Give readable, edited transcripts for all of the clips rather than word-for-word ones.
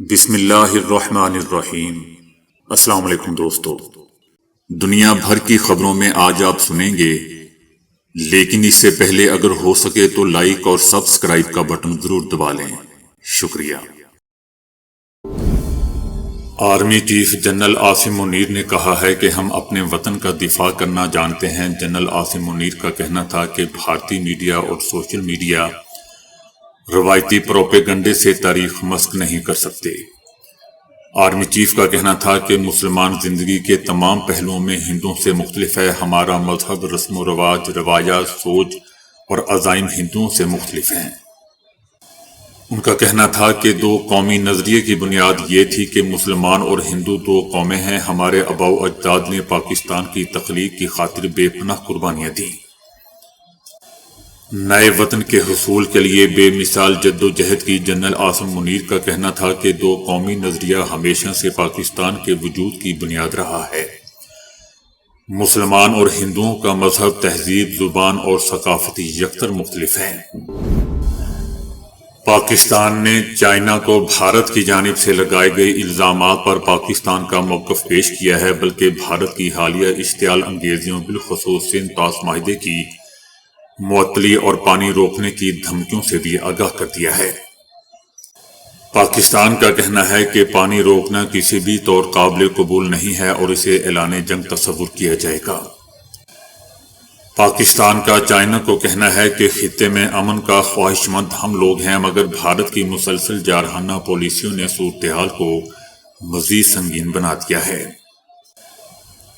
بسم اللہ الرحمن الرحیم۔ السلام علیکم دوستو، دنیا بھر کی خبروں میں آج آپ سنیں گے، لیکن اس سے پہلے اگر ہو سکے تو لائک اور سبسکرائب کا بٹن ضرور دبا لیں۔ شکریہ۔ Army chief general Asim Munir نے کہا ہے کہ ہم اپنے وطن کا دفاع کرنا جانتے ہیں۔ جنرل عاصم منیر کا کہنا تھا کہ بھارتی میڈیا اور سوشل میڈیا روایتی پروپیگنڈے سے تاریخ مسخ نہیں کر سکتے۔ آرمی چیف کا کہنا تھا کہ مسلمان زندگی کے تمام پہلوؤں میں ہندوؤں سے مختلف ہے۔ ہمارا مذہب، رسم و رواج، روایات، سوچ اور عزائم ہندوؤں سے مختلف ہیں۔ ان کا کہنا تھا کہ دو قومی نظریے کی بنیاد یہ تھی کہ مسلمان اور ہندو دو قومیں ہیں۔ ہمارے آباء و اجداد نے پاکستان کی تخلیق کی خاطر بے پناہ قربانیاں دیں۔ نئے وطن کے حصول کے لیے بے مثال جدوجہد کی۔ جنرل عاصم منیر کا کہنا تھا کہ دو قومی نظریہ ہمیشہ سے پاکستان کے وجود کی بنیاد رہا ہے۔ مسلمان اور ہندوؤں کا مذہب، تہذیب، زبان اور ثقافتی یکسر مختلف ہیں۔ پاکستان نے چائنا کو بھارت کی جانب سے لگائے گئے الزامات پر پاکستان کا موقف پیش کیا ہے، بلکہ بھارت کی حالیہ اشتعال انگیزیوں، بالخصوص سندھ پاس معاہدے کی معطلی اور پانی روکنے کی دھمکیوں سے بھی آگاہ کر دیا ہے۔ پاکستان کا کہنا ہے کہ پانی روکنا کسی بھی طور قابل قبول نہیں ہے اور اسے اعلان جنگ تصور کیا جائے گا۔ پاکستان کا چائنا کو کہنا ہے کہ خطے میں امن کا خواہش مند ہم لوگ ہیں، مگر بھارت کی مسلسل جارحانہ پالیسیوں نے صورتحال کو مزید سنگین بنا دیا ہے۔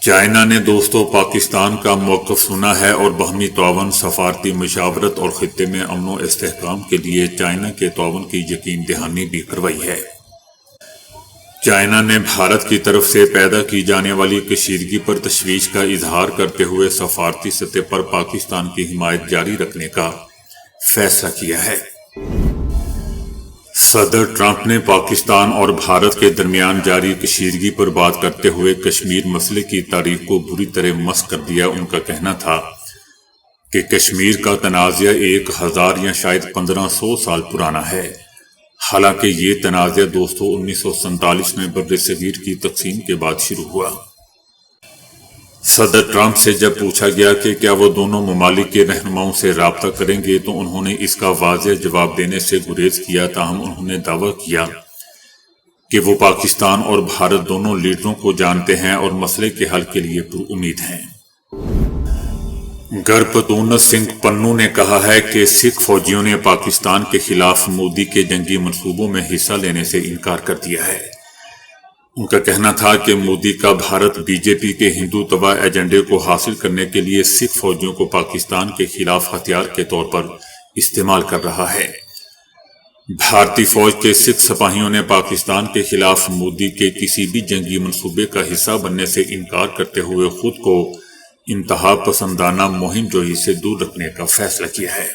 چائنا نے دوستو پاکستان کا موقف سنا ہے اور باہمی تعاون، سفارتی مشاورت اور خطے میں امن و استحکام کے لیے چائنا کے تعاون کی یقین دہانی بھی کروائی ہے۔ چائنا نے بھارت کی طرف سے پیدا کی جانے والی کشیدگی پر تشویش کا اظہار کرتے ہوئے سفارتی سطح پر پاکستان کی حمایت جاری رکھنے کا فیصلہ کیا ہے۔ صدر ٹرمپ نے پاکستان اور بھارت کے درمیان جاری کشیدگی پر بات کرتے ہوئے کشمیر مسئلے کی تاریخ کو بری طرح مسخ کر دیا۔ ان کا کہنا تھا کہ کشمیر کا تنازع 1000 یا شاید 1500 سال پرانا ہے، حالانکہ یہ تنازع دوستو 1947 میں بر صغیر کی تقسیم کے بعد شروع ہوا۔ صدر ٹرمپ سے جب پوچھا گیا کہ کیا وہ دونوں ممالک کے رہنماؤں سے رابطہ کریں گے تو انہوں نے اس کا واضح جواب دینے سے گریز کیا، تاہم انہوں نے دعویٰ کیا کہ وہ پاکستان اور بھارت دونوں لیڈروں کو جانتے ہیں اور مسئلے کے حل کے لیے پر امید ہیں۔ گرپتونت سنگھ پنو نے کہا ہے کہ سکھ فوجیوں نے پاکستان کے خلاف مودی کے جنگی منصوبوں میں حصہ لینے سے انکار کر دیا ہے۔ ان کا کہنا تھا کہ مودی کا بھارت بی جے پی کے ہندو تباہ ایجنڈے کو حاصل کرنے کے لیے سکھ فوجیوں کو پاکستان کے خلاف ہتھیار کے طور پر استعمال کر رہا ہے۔ بھارتی فوج کے سکھ سپاہیوں نے پاکستان کے خلاف مودی کے کسی بھی جنگی منصوبے کا حصہ بننے سے انکار کرتے ہوئے خود کو انتہا پسندانہ مہم جوئی سے دور رکھنے کا فیصلہ کیا ہے۔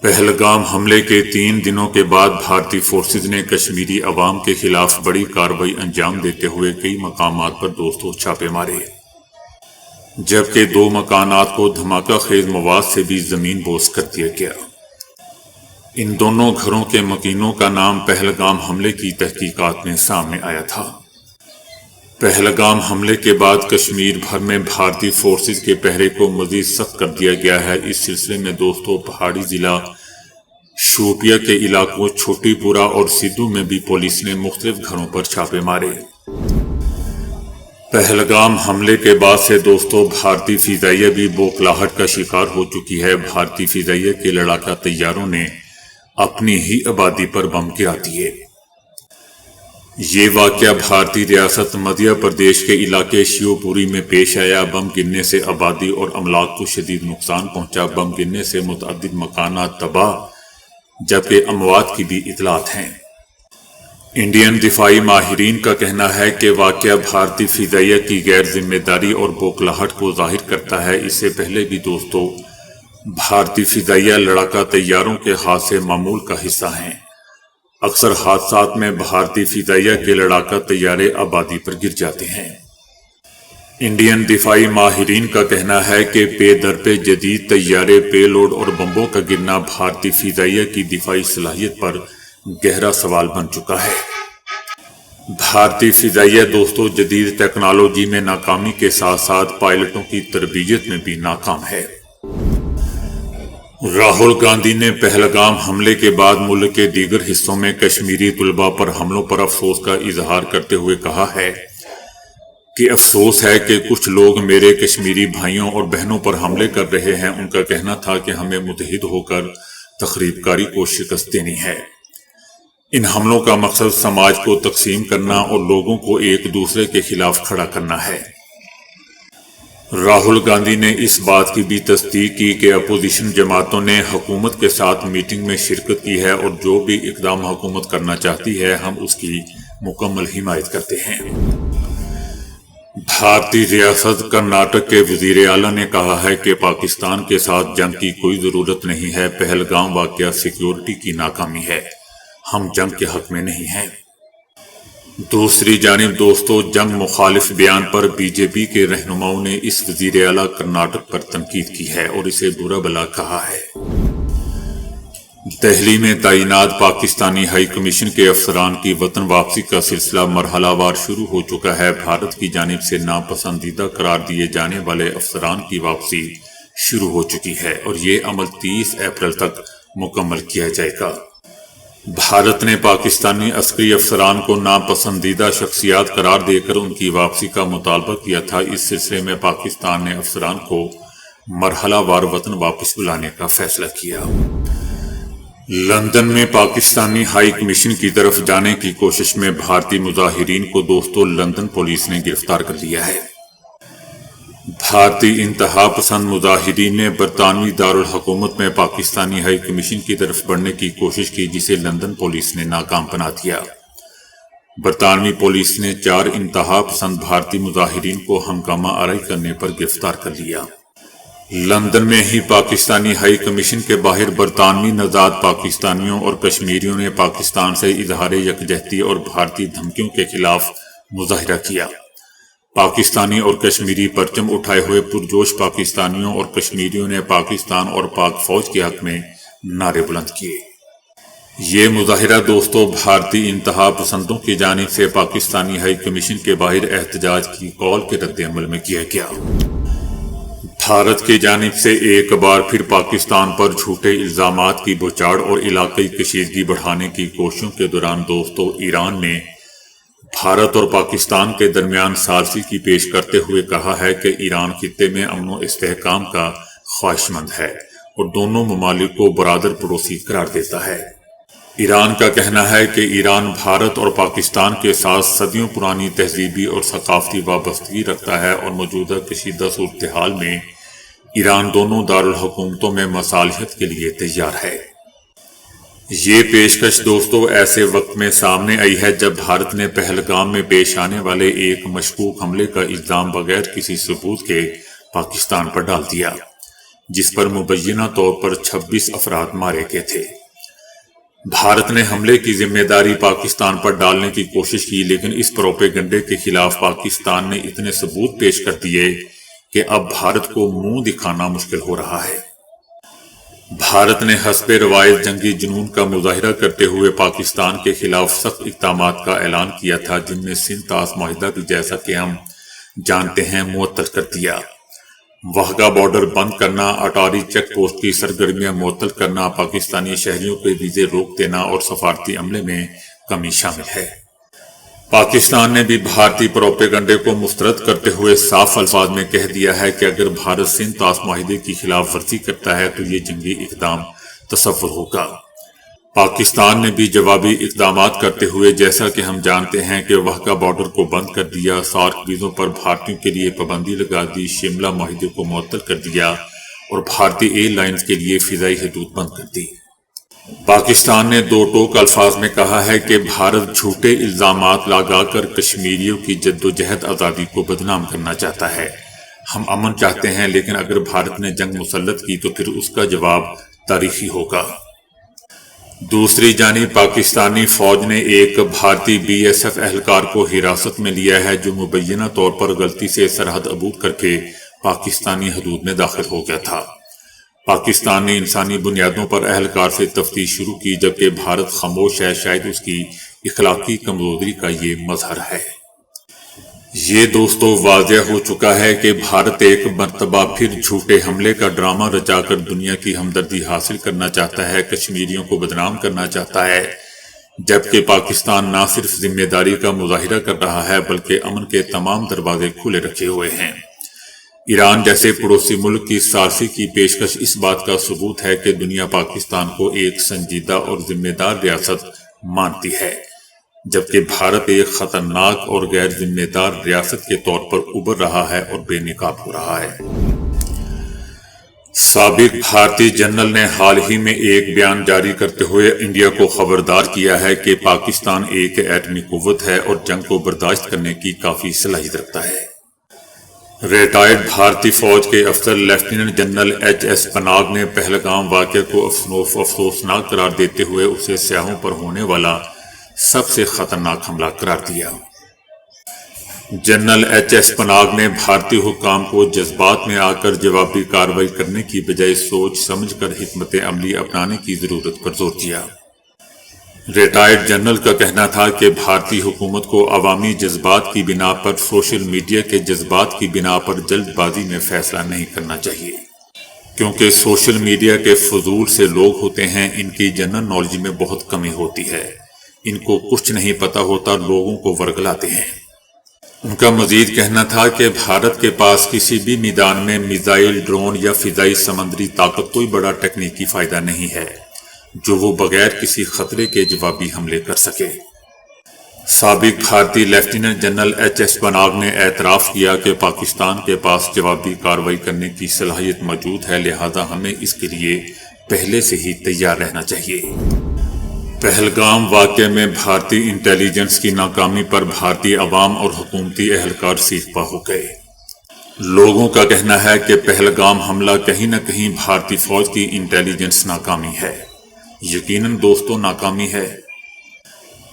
پہلگام حملے کے 3 دنوں کے بعد بھارتی فورسز نے کشمیری عوام کے خلاف بڑی کارروائی انجام دیتے ہوئے کئی مقامات پر دوستو چھاپے مارے، جبکہ 2 مکانات کو دھماکہ خیز مواد سے بھی زمین بوس کر دیا گیا۔ ان دونوں گھروں کے مکینوں کا نام پہلگام حملے کی تحقیقات میں سامنے آیا تھا۔ پہلگام حملے کے بعد کشمیر بھر میں بھارتی فورسز کے پہرے کو مزید سخت کر دیا گیا ہے۔ اس سلسلے میں دوستو پہاڑی ضلع شوپیاں کے علاقوں چھوٹی پورہ اور سدھو میں بھی پولیس نے مختلف گھروں پر چھاپے مارے۔ پہلگام حملے کے بعد سے دوستو بھارتی فضائیہ بھی بوکھلاہٹ کا شکار ہو چکی ہے۔ بھارتی فضائیہ کے لڑاکا طیاروں نے اپنی ہی آبادی پر بم گرا دیے۔ یہ واقعہ بھارتی ریاست مدھیہ پردیش کے علاقے شیو پوری میں پیش آیا۔ بم گرنے سے آبادی اور املاک کو شدید نقصان پہنچا۔ بم گرنے سے متعدد مکانات تباہ، جبکہ اموات کی بھی اطلاعات ہیں۔ انڈین دفاعی ماہرین کا کہنا ہے کہ واقعہ بھارتی فضائیہ کی غیر ذمہ داری اور بوکھلاہٹ کو ظاہر کرتا ہے۔ اس سے پہلے بھی دوستو بھارتی فضائیہ لڑاکا طیاروں کے حادثے معمول کا حصہ ہیں۔ اکثر حادثات میں بھارتی فضائیہ کے لڑاکا طیارے آبادی پر گر جاتے ہیں۔ انڈین دفاعی ماہرین کا کہنا ہے کہ پے در پے جدید طیارے، پے لوڈ اور بمبوں کا گرنا بھارتی فضائیہ کی دفاعی صلاحیت پر گہرا سوال بن چکا ہے۔ بھارتی فضائیہ دوستو جدید ٹیکنالوجی میں ناکامی کے ساتھ ساتھ پائلٹوں کی تربیت میں بھی ناکام ہے۔ راہل گاندھی نے پہلگام حملے کے بعد ملک کے دیگر حصوں میں کشمیری طلباء پر حملوں پر افسوس کا اظہار کرتے ہوئے کہا ہے کہ افسوس ہے کہ کچھ لوگ میرے کشمیری بھائیوں اور بہنوں پر حملے کر رہے ہیں۔ ان کا کہنا تھا کہ ہمیں متحد ہو کر تخریب کاری کو شکست دینی ہے۔ ان حملوں کا مقصد سماج کو تقسیم کرنا اور لوگوں کو ایک دوسرے کے خلاف کھڑا کرنا ہے۔ راہل گاندھی نے اس بات کی بھی تصدیق کی کہ اپوزیشن جماعتوں نے حکومت کے ساتھ میٹنگ میں شرکت کی ہے اور جو بھی اقدام حکومت کرنا چاہتی ہے ہم اس کی مکمل حمایت کرتے ہیں۔ بھارتی ریاست کرناٹک کے وزیر اعلیٰ نے کہا ہے کہ پاکستان کے ساتھ جنگ کی کوئی ضرورت نہیں ہے۔ پہلگام واقعہ سیکیورٹی کی ناکامی ہے، ہم جنگ کے حق میں نہیں ہیں۔ دوسری جانب دوستو جنگ مخالف بیان پر بی جے پی کے رہنماؤں نے اس وزیر اعلیٰ کرناٹک پر تنقید کی ہے اور اسے برا بھلا کہا ہے۔ دہلی میں تعینات پاکستانی ہائی کمیشن کے افسران کی وطن واپسی کا سلسلہ مرحلہ وار شروع ہو چکا ہے۔ بھارت کی جانب سے ناپسندیدہ قرار دیے جانے والے افسران کی واپسی شروع ہو چکی ہے اور یہ عمل 30 اپریل تک مکمل کیا جائے گا۔ بھارت نے پاکستانی عسکری افسران کو ناپسندیدہ شخصیات قرار دے کر ان کی واپسی کا مطالبہ کیا تھا۔ اس سلسلے میں پاکستان نے افسران کو مرحلہ وار وطن واپس بلانے کا فیصلہ کیا۔ لندن میں پاکستانی ہائی کمیشن کی طرف جانے کی کوشش میں بھارتی مظاہرین کو دوستو لندن پولیس نے گرفتار کر لیا ہے۔ بھارتی انتہا پسند مظاہرین نے برطانوی دارالحکومت میں پاکستانی ہائی کمیشن کی طرف بڑھنے کی کوشش کی جسے لندن پولیس نے ناکام بنا دیا۔ برطانوی پولیس نے 4 انتہا پسند بھارتی مظاہرین کو ہنگامہ آرائی کرنے پر گرفتار کر لیا۔ لندن میں ہی پاکستانی ہائی کمیشن کے باہر برطانوی نژاد پاکستانیوں اور کشمیریوں نے پاکستان سے اظہار یکجہتی اور بھارتی دھمکیوں کے خلاف مظاہرہ کیا۔ پاکستانی اور کشمیری پرچم اٹھائے ہوئے پرجوش پاکستانیوں اور کشمیریوں نے پاکستان اور پاک فوج کے حق میں نعرے بلند کیے۔ یہ مظاہرہ دوستو بھارتی انتہا پسندوں کی جانب سے پاکستانی ہائی کمیشن کے باہر احتجاج کی کال کے رد عمل میں کیا گیا۔ بھارت کی جانب سے ایک بار پھر پاکستان پر جھوٹے الزامات کی بچاڑ اور علاقائی کشیدگی بڑھانے کی کوششوں کے دوران دوستو ایران نے بھارت اور پاکستان کے درمیان ثالثی کی پیش کرتے ہوئے کہا ہے کہ ایران خطے میں امن و استحکام کا خواہش مند ہے اور دونوں ممالک کو برادر پڑوسی قرار دیتا ہے۔ ایران کا کہنا ہے کہ ایران بھارت اور پاکستان کے ساتھ صدیوں پرانی تہذیبی اور ثقافتی وابستگی رکھتا ہے اور موجودہ کشیدہ صورتحال میں ایران دونوں دارالحکومتوں میں مصالحت کے لیے تیار ہے۔ یہ پیشکش دوستو ایسے وقت میں سامنے آئی ہے جب بھارت نے پہلگام میں پیش آنے والے ایک مشکوک حملے کا الزام بغیر کسی ثبوت کے پاکستان پر ڈال دیا، جس پر مبینہ طور پر 26 افراد مارے گئے تھے۔ بھارت نے حملے کی ذمہ داری پاکستان پر ڈالنے کی کوشش کی، لیکن اس پروپیگنڈے کے خلاف پاکستان نے اتنے ثبوت پیش کر دیے کہ اب بھارت کو منہ دکھانا مشکل ہو رہا ہے۔ بھارت نے حسب روایت جنگی جنون کا مظاہرہ کرتے ہوئے پاکستان کے خلاف سخت اقدامات کا اعلان کیا تھا، جن میں سندھ طاس معاہدہ بھی جیسا کہ ہم جانتے ہیں معطل کر دیا۔ واہگہ بارڈر بند کرنا، اٹاری چیک پوسٹ کی سرگرمیاں معطل کرنا، پاکستانی شہریوں کے ویزے روک دینا اور سفارتی عملے میں کمی شامل ہے۔ پاکستان نے بھی بھارتی پروپیگنڈے کو مسترد کرتے ہوئے صاف الفاظ میں کہہ دیا ہے کہ اگر بھارت سندھ طاس معاہدے کی خلاف ورزی کرتا ہے تو یہ جنگی اقدام تصور ہوگا۔ پاکستان نے بھی جوابی اقدامات کرتے ہوئے جیسا کہ ہم جانتے ہیں کہ واہگہ بارڈر کو بند کر دیا، سارک ویزوں پر بھارتیوں کے لیے پابندی لگا دی، شملہ معاہدے کو معطل کر دیا اور بھارتی ایئر لائنز کے لیے فضائی حدود بند کر دی۔ پاکستان نے دو ٹوک الفاظ میں کہا ہے کہ بھارت جھوٹے الزامات لگا کر کشمیریوں کی جدوجہد آزادی کو بدنام کرنا چاہتا ہے۔ ہم امن چاہتے ہیں، لیکن اگر بھارت نے جنگ مسلط کی تو پھر اس کا جواب تاریخی ہوگا۔ دوسری جانب پاکستانی فوج نے ایک بھارتی بی ایس ایف اہلکار کو حراست میں لیا ہے جو مبینہ طور پر غلطی سے سرحد عبور کر کے پاکستانی حدود میں داخل ہو گیا تھا۔ پاکستان نے انسانی بنیادوں پر اہلکار سے تفتیش شروع کی، جبکہ بھارت خاموش ہے۔ شاید اس کی اخلاقی کمزوری کا یہ مظہر ہے۔ یہ دوستو واضح ہو چکا ہے کہ بھارت ایک مرتبہ پھر جھوٹے حملے کا ڈرامہ رچا کر دنیا کی ہمدردی حاصل کرنا چاہتا ہے، کشمیریوں کو بدنام کرنا چاہتا ہے، جبکہ پاکستان نہ صرف ذمہ داری کا مظاہرہ کر رہا ہے بلکہ امن کے تمام دروازے کھلے رکھے ہوئے ہیں۔ ایران جیسے پڑوسی ملک کی ثالثی کی پیشکش اس بات کا ثبوت ہے کہ دنیا پاکستان کو ایک سنجیدہ اور ذمہ دار ریاست مانتی ہے، جبکہ بھارت ایک خطرناک اور غیر ذمہ دار ریاست کے طور پر ابھر رہا ہے اور بے نقاب ہو رہا ہے۔ سابق بھارتی جنرل نے حال ہی میں ایک بیان جاری کرتے ہوئے انڈیا کو خبردار کیا ہے کہ پاکستان ایک ایٹمی قوت ہے اور جنگ کو برداشت کرنے کی کافی صلاحیت رکھتا ہے۔ ریٹائرڈ بھارتی فوج کے افسر lieutenant general H S Panag نے پہلگام واقعے کو افسوسناک قرار دیتے ہوئے اسے سیاحوں پر ہونے والا سب سے خطرناک حملہ قرار دیا۔ جنرل ایچ ایس پناگ نے بھارتی حکام کو جذبات میں آ کر جوابی کارروائی کرنے کی بجائے سوچ سمجھ کر حکمت عملی اپنانے کی ضرورت پر زور دیا۔ ریٹائرڈ جنرل کا کہنا تھا کہ بھارتی حکومت کو عوامی جذبات کی بنا پر سوشل میڈیا کے جذبات کی بنا پر جلد بازی میں فیصلہ نہیں کرنا چاہیے، کیونکہ سوشل میڈیا کے فضول سے لوگ ہوتے ہیں، ان کی جنرل نالج میں بہت کمی ہوتی ہے، ان کو کچھ نہیں پتا ہوتا، لوگوں کو ورگلاتے ہیں۔ ان کا مزید کہنا تھا کہ بھارت کے پاس کسی بھی میدان میں میزائل، ڈرون یا فضائی سمندری طاقت کوئی بڑا تکنیکی فائدہ نہیں ہے جو وہ بغیر کسی خطرے کے جوابی حملے کر سکے۔ سابق بھارتی lieutenant general H S Panag نے اعتراف کیا کہ پاکستان کے پاس جوابی کارروائی کرنے کی صلاحیت موجود ہے، لہذا ہمیں اس کے لیے پہلے سے ہی تیار رہنا چاہیے۔ پہلگام واقعے میں بھارتی انٹیلیجنس کی ناکامی پر بھارتی عوام اور حکومتی اہلکار سیخ پا ہو گئے۔ لوگوں کا کہنا ہے کہ پہلگام حملہ کہیں نہ کہیں بھارتی فوج کی انٹیلیجنس ناکامی ہے۔ یقیناً دوستو ناکامی ہے۔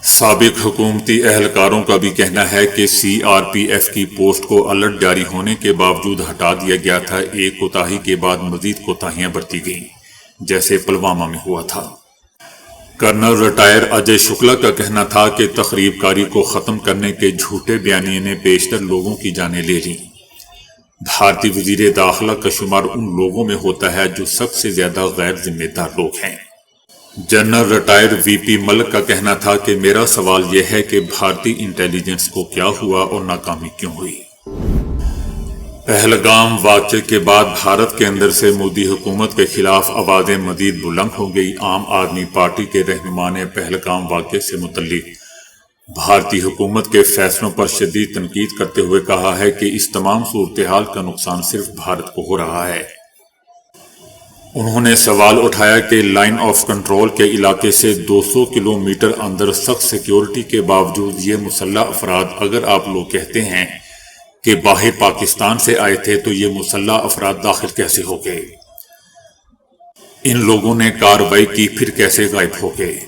سابق حکومتی اہلکاروں کا بھی کہنا ہے کہ سی آر پی ایف کی پوسٹ کو الرٹ جاری ہونے کے باوجود ہٹا دیا گیا تھا۔ ایک کوتاہی کے بعد مزید کوتاہیاں برتی گئیں، جیسے پلوامہ میں ہوا تھا۔ کرنل ریٹائر اجے شکلا کا کہنا تھا کہ تخریب کاری کو ختم کرنے کے جھوٹے بیانیے نے بیشتر لوگوں کی جانیں لے لیں۔ بھارتی وزیر داخلہ کا شمار ان لوگوں میں ہوتا ہے جو سب سے زیادہ غیر ذمہ دار لوگ ہیں۔ جنرل ریٹائر وی پی ملک کا کہنا تھا کہ میرا سوال یہ ہے کہ بھارتی انٹیلیجنس کو کیا ہوا اور ناکامی کیوں ہوئی؟ پہلگام واقعے کے بعد بھارت کے اندر سے مودی حکومت کے خلاف آوازیں مزید بلند ہو گئی۔ عام آدمی پارٹی کے رہنما نے پہلگام واقعے سے متعلق بھارتی حکومت کے فیصلوں پر شدید تنقید کرتے ہوئے کہا ہے کہ اس تمام صورتحال کا نقصان صرف بھارت کو ہو رہا ہے۔ انہوں نے سوال اٹھایا کہ لائن آف کنٹرول کے علاقے سے 200 کلومیٹر اندر سخت سیکیورٹی کے باوجود یہ مسلح افراد، اگر آپ لوگ کہتے ہیں کہ باہر پاکستان سے آئے تھے تو یہ مسلح افراد داخل کیسے ہو گئے؟ ان لوگوں نے کارروائی کی پھر کیسے غائب ہو گئے؟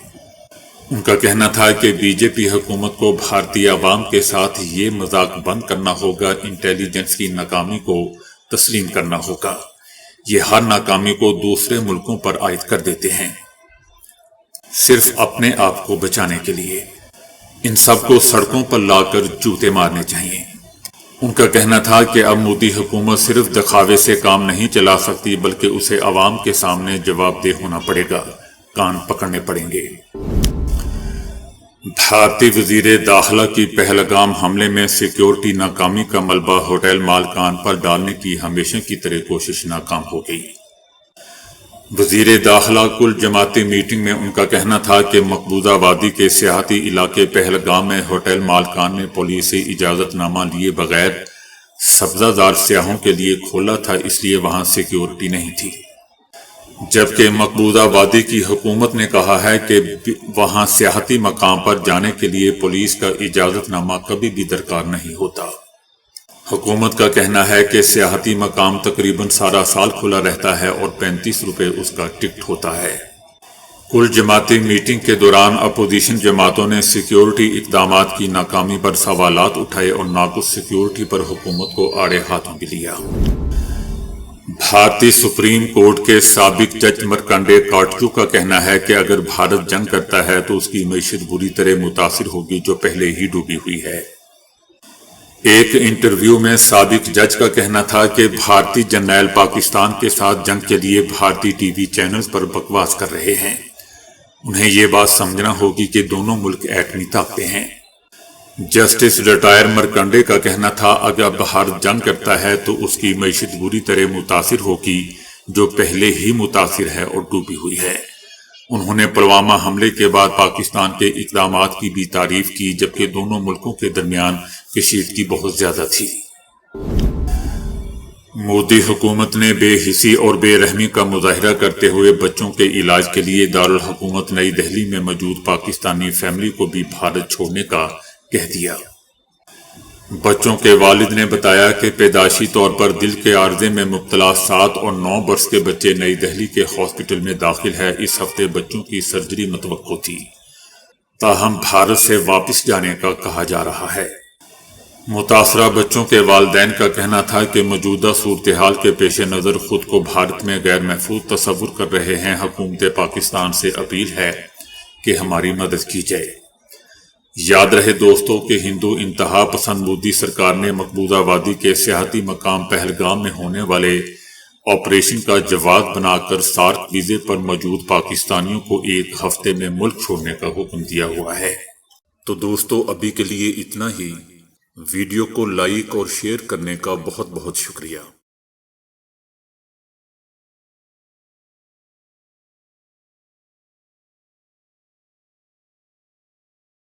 ان کا کہنا تھا کہ بی جے پی حکومت کو بھارتی عوام کے ساتھ یہ مذاق بند کرنا ہوگا، انٹیلیجنس کی ناکامی کو تسلیم کرنا ہوگا۔ یہ ہر ناکامی کو دوسرے ملکوں پر عائد کر دیتے ہیں، صرف اپنے آپ کو بچانے کے لیے۔ ان سب کو سڑکوں پر لا کر جوتے مارنے چاہیے۔ ان کا کہنا تھا کہ اب مودی حکومت صرف دکھاوے سے کام نہیں چلا سکتی بلکہ اسے عوام کے سامنے جواب دہ ہونا پڑے گا، کان پکڑنے پڑیں گے۔ بھارتی وزیر داخلہ کی پہلگام حملے میں سیکیورٹی ناکامی کا ملبہ ہوٹل مالکان پر ڈالنے کی ہمیشہ کی طرح کوشش ناکام ہو گئی۔ وزیر داخلہ کل جماعتی میٹنگ میں ان کا کہنا تھا کہ مقبوضہ وادی کے سیاحتی علاقے پہلگام میں ہوٹل مالکان میں پولیس سے اجازت نامہ لیے بغیر سبزہ زار سیاحوں کے لیے کھولا تھا، اس لیے وہاں سیکیورٹی نہیں تھی، جبکہ مقبوضہ وادی کی حکومت نے کہا ہے کہ وہاں سیاحتی مقام پر جانے کے لیے پولیس کا اجازت نامہ کبھی بھی درکار نہیں ہوتا۔ حکومت کا کہنا ہے کہ سیاحتی مقام تقریباً سارا سال کھلا رہتا ہے اور 35 روپے اس کا ٹکٹ ہوتا ہے۔ کل جماعتی میٹنگ کے دوران اپوزیشن جماعتوں نے سیکیورٹی اقدامات کی ناکامی پر سوالات اٹھائے اور ناقص سیکیورٹی پر حکومت کو آڑے ہاتھوں بھی لیا۔ بھارتی سپریم کورٹ کے سابق جج مرکنڈے کاٹجو کا کہنا ہے کہ اگر بھارت جنگ کرتا ہے تو اس کی معیشت بری طرح متاثر ہوگی جو پہلے ہی ڈوبی ہوئی ہے۔ ایک انٹرویو میں سابق جج کا کہنا تھا کہ بھارتی جرنیل پاکستان کے ساتھ جنگ کے لیے بھارتی ٹی وی چینلز پر بکواس کر رہے ہیں۔ انہیں یہ بات سمجھنا ہوگی کہ دونوں ملک ایٹمی طاقتیں ہیں۔ جسٹس ریٹائر مرکنڈے کا کہنا تھا اگر بھارت جنگ کرتا ہے تو اس کی معیشت بری طرح متاثر ہوگی جو پہلے ہی متاثر ہے اور ڈوبی ہوئی ہے۔ انہوں نے پلوامہ حملے کے بعد پاکستان کے اقدامات کی بھی تعریف کی جبکہ دونوں ملکوں کے درمیان کشیدگی بہت زیادہ تھی۔ مودی حکومت نے بے حسی اور بے رحمی کا مظاہرہ کرتے ہوئے بچوں کے علاج کے لیے دارالحکومت نئی دہلی میں موجود پاکستانی فیملی کو بھی بھارت چھوڑنے کا کہہ دیا۔ بچوں کے والد نے بتایا کہ پیدائشی طور پر دل کے عارضے میں مبتلا 7 اور 9 برس کے بچے نئی دہلی کے ہاسپٹل میں داخل ہے۔ اس ہفتے بچوں کی سرجری متوقع تھی، تاہم بھارت سے واپس جانے کا کہا جا رہا ہے۔ متاثرہ بچوں کے والدین کا کہنا تھا کہ موجودہ صورتحال کے پیش نظر خود کو بھارت میں غیر محفوظ تصور کر رہے ہیں۔ حکومت پاکستان سے اپیل ہے کہ ہماری مدد کی جائے۔ یاد رہے دوستو کہ ہندو انتہا پسند مودی سرکار نے مقبوضہ وادی کے سیاحتی مقام پہلگام میں ہونے والے آپریشن کا جواز بنا کر سارک ویزے پر موجود پاکستانیوں کو 1 ہفتے میں ملک چھوڑنے کا حکم دیا ہوا ہے۔ تو دوستو ابھی کے لیے اتنا ہی۔ ویڈیو کو لائک اور شیئر کرنے کا بہت بہت شکریہ۔